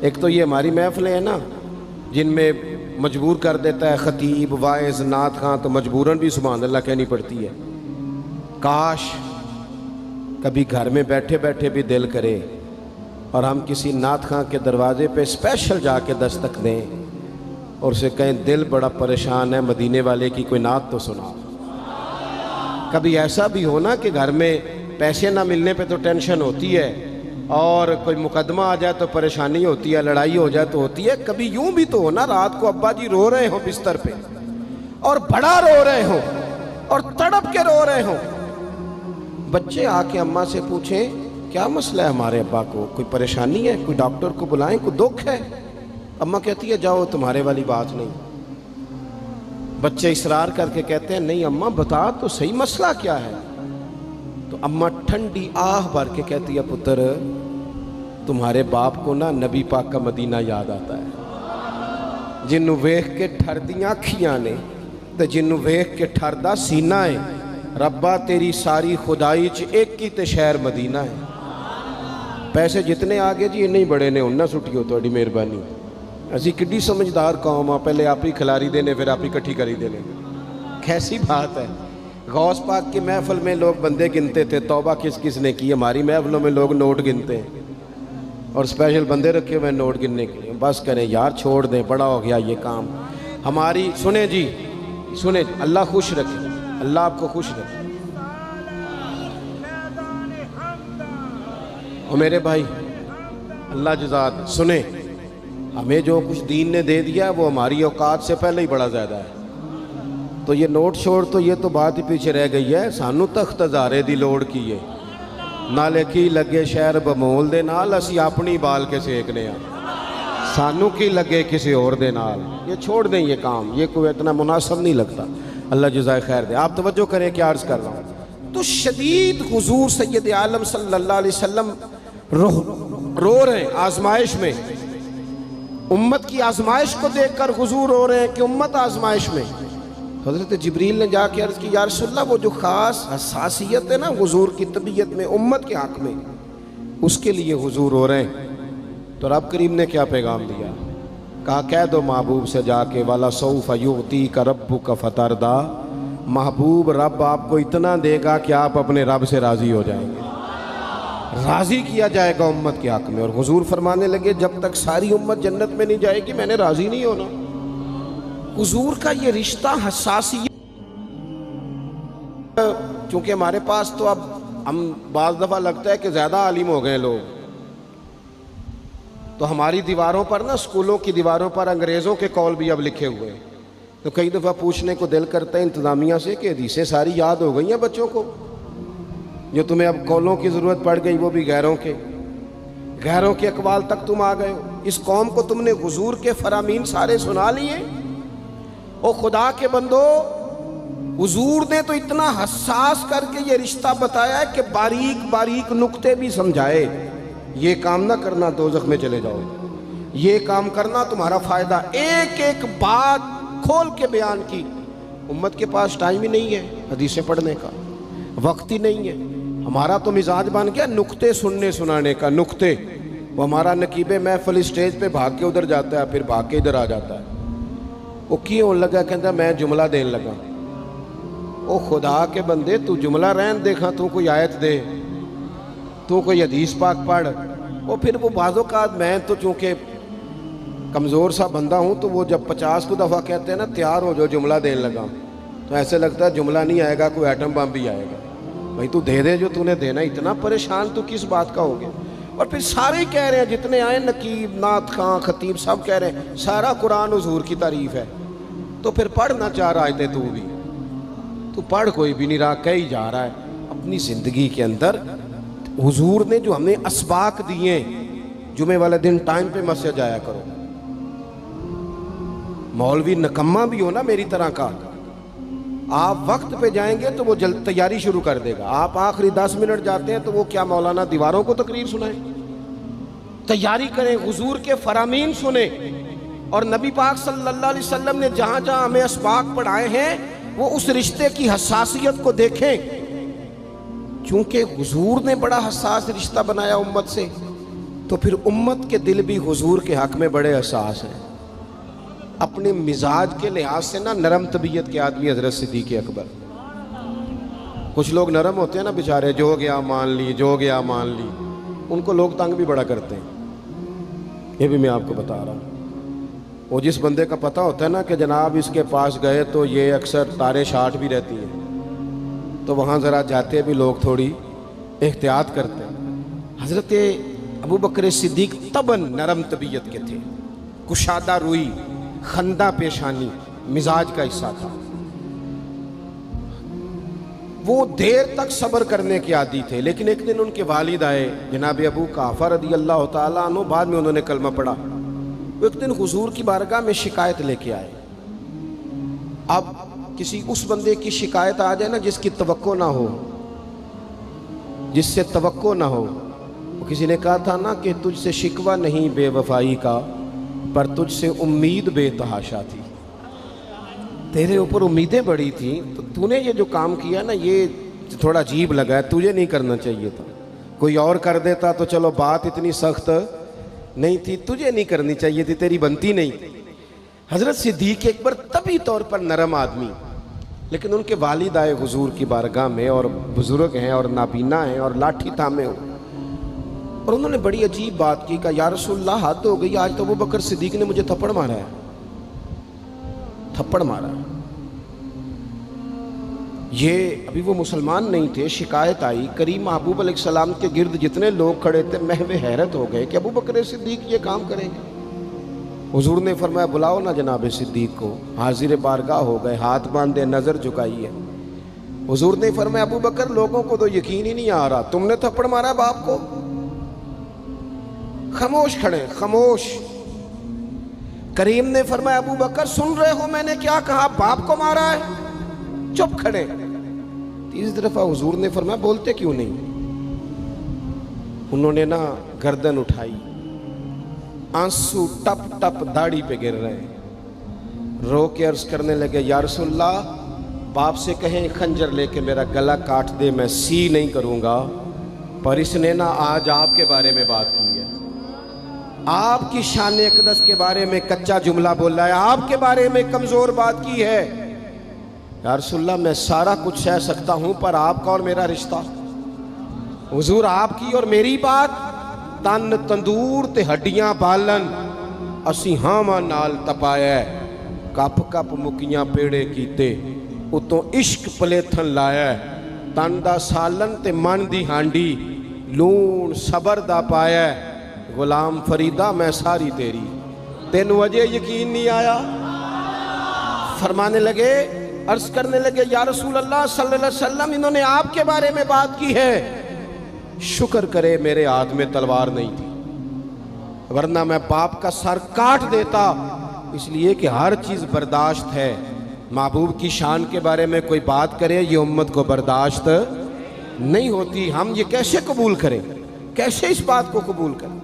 ایک تو یہ ہماری محفلیں ہیں نا جن میں مجبور کر دیتا ہے خطیب واعظ نعت خواں، تو مجبوراً بھی سبحان اللہ کہنی پڑتی ہے۔ کاش کبھی گھر میں بیٹھے بیٹھے بھی دل کرے اور ہم کسی نعت خواں کے دروازے پہ اسپیشل جا کے دستک دیں اور اسے کہیں دل بڑا پریشان ہے، مدینے والے کی کوئی نعت تو سنا۔ کبھی ایسا بھی ہونا کہ گھر میں پیسے نہ ملنے پہ تو ٹینشن ہوتی ہے، اور کوئی مقدمہ آ جائے تو پریشانی ہوتی ہے، لڑائی ہو جائے تو ہوتی ہے، کبھی یوں بھی تو ہونا رات کو ابا جی رو رہے ہوں بستر پہ اور بڑا رو رہے ہوں اور تڑپ کے رو رہے ہوں، بچے آ کے اماں سے پوچھیں کیا مسئلہ ہے ہمارے ابا کو، کوئی پریشانی ہے، کوئی ڈاکٹر کو بلائیں، کوئی دکھ ہے؟ اماں کہتی ہے جاؤ تمہارے والی بات نہیں۔ بچے اصرار کر کے کہتے ہیں نہیں اماں بتا تو صحیح مسئلہ کیا ہے؟ تو اماں ٹھنڈی آہ بھر کے کہتی ہے پتر تمہارے باپ کو نا نبی پاک کا مدینہ یاد آتا ہے، جنوں ویکھ کے ٹھردیاں اکھیاں نے تے جنوں ویکھ کے ٹھردا سینہ ہے، ربا تیری ساری خدائی چ ایک ہی تے شہر مدینہ ہے۔ پیسے جتنے آگے جی انہیں بڑے نے انہاں سٹیو تہاڈی مہربانی، اسی کڈی سمجھدار قوم آ، پہلے آپ ہی کھلاری دینے پھر آپ ہی کٹھی کری دینے، کیسی بات ہے۔ غوث پاک کی محفل میں لوگ بندے گنتے تھے، توبہ کس کس نے کی، ہماری محفلوں میں لوگ نوٹ گنتے ہیں اور اسپیشل بندے رکھے ہوئے نوٹ گننے کے لیے۔ بس کریں یار، چھوڑ دیں، بڑا ہو گیا یہ کام ہماری۔ سنیں جی سنیں، اللہ خوش رکھے، اللہ آپ کو خوش رکھے۔ اور میرے بھائی اللہ جزات، سنیں ہمیں جو کچھ دین نے دے دیا وہ ہماری اوقات سے پہلے ہی بڑا زیادہ ہے، تو یہ نوٹ چھوڑ تو یہ تو بات ہی پیچھے رہ گئی ہے۔ سانو تخت ہزارے دی لوڑ کی ہے، نالے کی لگے شہر بمول دے نال، اسی اپنی بال کے سیکنے ہیں، سانو کی لگے کسی اور دے نال۔ یہ چھوڑ دیں یہ کام، یہ کوئی اتنا مناسب نہیں لگتا۔ اللہ جزائے خیر دے۔ آپ توجہ کریں کیا عرض کر رہا ہوں۔ تو شدید حضور سید عالم صلی اللہ علیہ وسلم رو رہے ہیں آزمائش میں، امت کی آزمائش کو دیکھ کر حضور رو رہے ہیں کہ امت آزمائش میں۔ حضرت جبریل نے جا کے عرض کی یا رسول اللہ وہ جو خاص حساسیت ہے نا حضور کی طبیعت میں امت کے حق میں، اس کے لیے حضور رو رہے ہیں۔ تو رب کریم نے کیا پیغام دیا؟ کہا کہہ دو محبوب سے جا کے وَلَسَوْفَ يُعْطِيكَ رَبُّكَ فَتَرْضَىٰ، محبوب رب آپ کو اتنا دے گا کہ آپ اپنے رب سے راضی ہو جائیں گے، راضی کیا جائے گا امت کے حق میں۔ اور حضور فرمانے لگے جب تک ساری امت جنت میں نہیں جائے گی میں نے راضی نہیں ہونا۔ حضور کا یہ رشتہ حساسیت، چونکہ ہمارے پاس تو اب ہم بعض دفعہ لگتا ہے کہ زیادہ عالم ہو گئے لوگ، تو ہماری دیواروں پر نا، اسکولوں کی دیواروں پر انگریزوں کے قول بھی اب لکھے ہوئے ہیں، تو کئی دفعہ پوچھنے کو دل کرتا ہے انتظامیہ سے کہ حدیثیں ساری یاد ہو گئی ہیں بچوں کو، جو تمہیں اب قولوں کی ضرورت پڑ گئی وہ بھی غیروں کے اقوال تک تم آ گئے ہو۔ اس قوم کو تم نے حضور کے فرامین سارے سنا لیے۔ او خدا کے بندو، حضور نے تو اتنا حساس کر کے یہ رشتہ بتایا ہے کہ باریک باریک نقطے بھی سمجھائے، یہ کام نہ کرنا دوزخ میں چلے جاؤ، یہ کام کرنا تمہارا فائدہ، ایک ایک بات کھول کے بیان کی۔ امت کے پاس ٹائم ہی نہیں ہے حدیثیں پڑھنے کا، وقت ہی نہیں ہے۔ ہمارا تو مزاج بن گیا نقطے سننے سنانے کا، نقطے۔ وہ ہمارا نقیب محفل اسٹیج پہ بھاگ کے ادھر جاتا ہے، پھر بھاگ کے ادھر آ جاتا ہے۔ وہ کیوں لگا کہتا میں جملہ دین لگا۔ او خدا کے بندے تو جملہ رہن دیکھا، تو کوئی آیت دے، تو کوئی حدیث پاک پڑھ۔ اور پھر وہ بعض اوقات میں تو چونکہ کمزور سا بندہ ہوں تو وہ جب 50 کو دفعہ کہتے ہیں نا تیار ہو جو جملہ دین لگا، تو ایسے لگتا ہے جملہ نہیں آئے گا کوئی ایٹم بم بھی آئے گا۔ بھائی تو دے دے جو تو نے دینا، اتنا پریشان تو کس بات کا ہو گیا؟ اور پھر سارے ہی کہہ رہے ہیں جتنے آئے، نقیب نعت خواں خطیب سب کہہ رہے ہیں سارا قرآن حضور کی تعریف ہے، تو پھر پڑھنا چاہ رہا ہے تو بھی تو پڑھ، کوئی بھی نہیں رہا، کہی جا رہا ہے اپنی زندگی کے اندر۔ حضور نے جو ہمیں اسباق دیے، جمعے والے دن ٹائم پہ مسجد جایا کرو، مولوی نکمہ بھی ہو نا میری طرح کا، آپ وقت پہ جائیں گے تو وہ جلد تیاری شروع کر دے گا، آپ آخری 10 منٹ جاتے ہیں تو وہ کیا مولانا دیواروں کو تقریر سنائیں؟ تیاری کریں، حضور کے فرامین سنیں، اور نبی پاک صلی اللہ علیہ وسلم نے جہاں جہاں ہمیں اسباق پڑھائے ہیں وہ اس رشتے کی حساسیت کو دیکھیں، چونکہ حضور نے بڑا حساس رشتہ بنایا امت سے، تو پھر امت کے دل بھی حضور کے حق میں بڑے حساس ہیں. اپنے مزاج کے لحاظ سے نا نرم طبیعت کے آدمی حضرت صدیق اکبر. کچھ لوگ نرم ہوتے ہیں نا بیچارے، جو گیا مان لی، جو گیا مان لی، ان کو لوگ تنگ بھی بڑا کرتے ہیں. یہ بھی میں آپ کو بتا رہا ہوں. وہ جس بندے کا پتہ ہوتا ہے نا کہ جناب اس کے پاس گئے تو یہ اکثر تارے شاٹ بھی رہتی ہیں، تو وہاں ذرا جاتے بھی لوگ تھوڑی احتیاط کرتے ہیں. حضرت ابو بکر صدیق طبعاً نرم طبیعت کے تھے، کشادہ روئی، خندہ پیشانی مزاج کا حصہ تھا. وہ دیر تک صبر کرنے کے عادی تھے. لیکن ایک دن ان کے والد آئے جناب ابو قحافہ رضی اللہ تعالیٰ عنہ، بعد میں انہوں نے کلمہ پڑھا. وہ ایک دن حضور کی بارگاہ میں شکایت لے کے آئے. اب کسی اس بندے کی شکایت آ جائے نا جس کی توقع نہ ہو، جس سے توقع نہ ہو. کسی نے کہا تھا نا کہ تجھ سے شکوہ نہیں بے وفائی کا، پر تجھ سے امید بے تحاشا تھی. تیرے اوپر امیدیں بڑی تھیں، تو نے یہ جو کام کیا نا یہ تھوڑا عجیب لگا ہے، تجھے نہیں کرنا چاہیے تھا. کوئی اور کر دیتا تو چلو بات اتنی سخت نہیں تھی، تجھے نہیں کرنی چاہیے تھی، تیری بنتی نہیں. حضرت صدیق اکبر طبعی طور پر نرم آدمی، لیکن ان کے والد آئے حضور کی بارگاہ میں، اور بزرگ ہیں اور نابینا ہیں اور لاٹھی تھامے ہو، اور انہوں نے بڑی عجیب بات کی. کہا یا رسول اللہ حد ہو گئی، آج تو ابو بکر صدیق نے مجھے تھپڑ مارا ہے، تھپڑ مارا ہے. یہ ابھی وہ مسلمان نہیں تھے. شکایت آئی، کریم محبوب علیہ السلام کے گرد جتنے لوگ کھڑے تھے محو حیرت ہو گئے کہ ابو بکر صدیق یہ کام کریں گے. حضور نے فرمایا بلاؤ نا جناب صدیق کو. حاضر بارگاہ ہو گئے، ہاتھ باندھے، نظر جھکائی ہے. حضور نے فرمایا ابو بکر لوگوں کو تو یقین ہی نہیں آ رہا، تم نے تھپڑ مارا باپ کو. خاموش کھڑے، خاموش. کریم نے فرمایا ابو بکر سن رہے ہو میں نے کیا کہا، باپ کو مارا ہے؟ چپ کھڑے. تیسری دفعہ حضور نے فرمایا بولتے کیوں نہیں؟ انہوں نے نا گردن اٹھائی، آنسو ٹپ ٹپ داڑھی پہ گر رہے. رو کے عرض کرنے لگے یا رسول اللہ باپ سے کہیں خنجر لے کے میرا گلا کاٹ دے، میں سی نہیں کروں گا، پر اس نے نا آج آپ کے بارے میں بات کی ہے، آپ کی شان اقدس کے بارے میں کچا جملہ بولا ہے، آپ کے بارے میں کمزور بات کی ہے. یا رسول اللہ میں سارا کچھ سہ سکتا ہوں، پر آپ کا اور میرا رشتہ. حضور آپ کی اور میری بات تن تندور تے ہڈیاں بالن، اسی ہاواں نال تپایا، کپ کپ مکیاں پیڑے کیتے، اتوں عشق پلیتھن لایا، تن دا سالن تے من دی ہانڈی، لون صبر دا پایا. غلام فریدہ میں ساری تیری، تینوں وجہ یقین نہیں آیا؟ فرمانے لگے، عرض کرنے لگے یا رسول اللہ صلی اللہ علیہ وسلم انہوں نے آپ کے بارے میں بات کی ہے، شکر کرے میرے ہاتھ میں تلوار نہیں تھی، ورنہ میں باپ کا سر کاٹ دیتا. اس لیے کہ ہر چیز برداشت ہے. محبوب کی شان کے بارے میں کوئی بات کرے یہ امت کو برداشت نہیں ہوتی. ہم یہ کیسے قبول کریں، کیسے اس بات کو قبول کریں؟